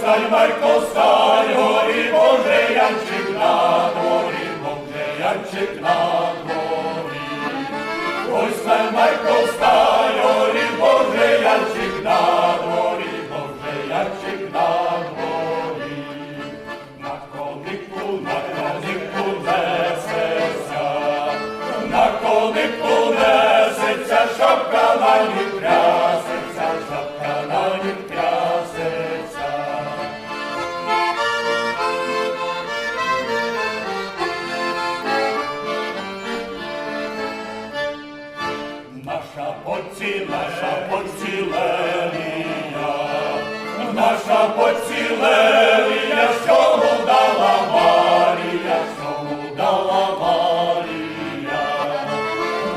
встань, Марко, встань, горі, Боже, Янчик на дворі, Боже, Янчик на дворі. Ой, встань, Марко, встань, горі, Боже, Янчик на дворі, Боже, Янчик на дворі. На конику несеться, на конику несеться, шапка на нім трясеться, шапка на нім трясеться. Наша поцілелія, що му дала Марія, що му дала Марія.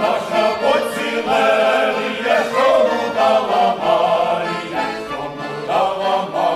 Наша поцілелія, що му дала Марія, що му дала Марія.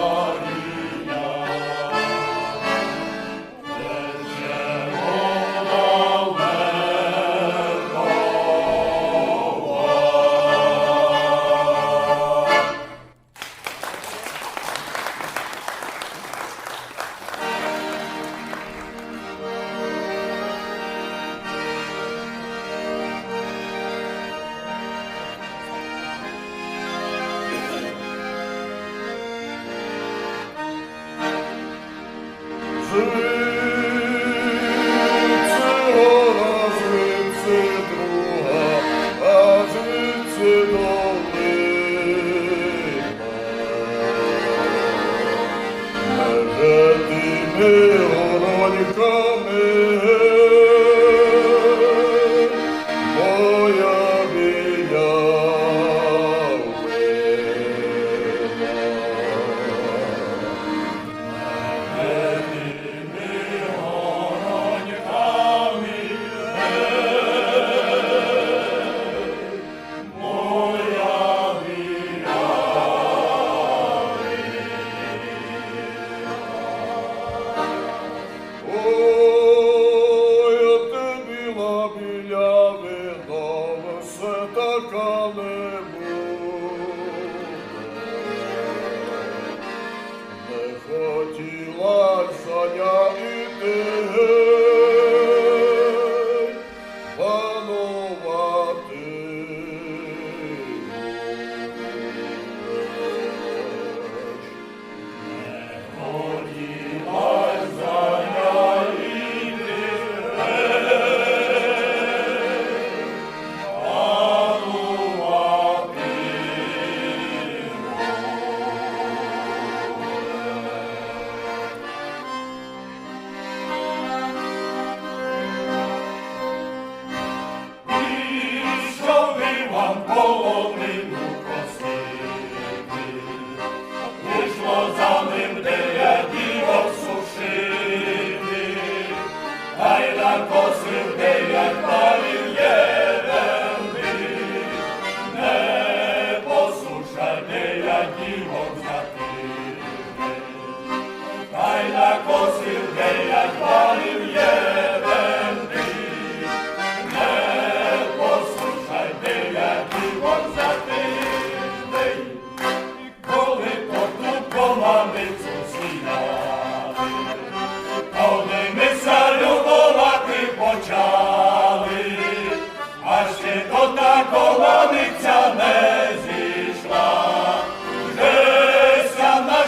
Колониця не зійшла, вже ся на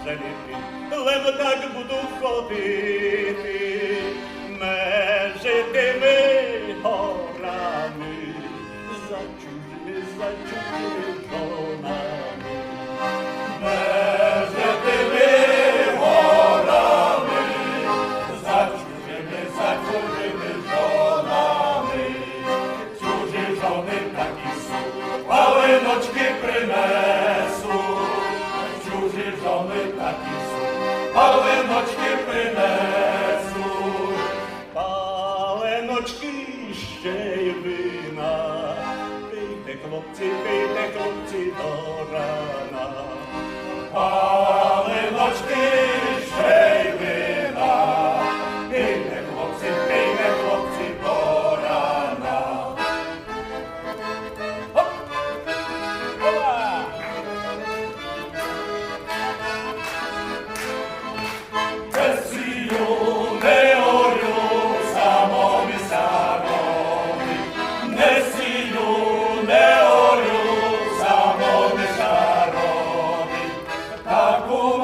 женити, лем так буду ходити, межитими горами, за чужими жонами. Межитими горами, за чужими жонами, чужі жони такі суть, палиночки принесуть, чужі жони такі суть, палиночки принесуть, палиночки ще й вина, пийте, хлопці, до рана, палиночки ще й вина, пийте, хлопці, до рана. Не сію, не орю, самому сарові, не сію, не орю, самому сарові, таку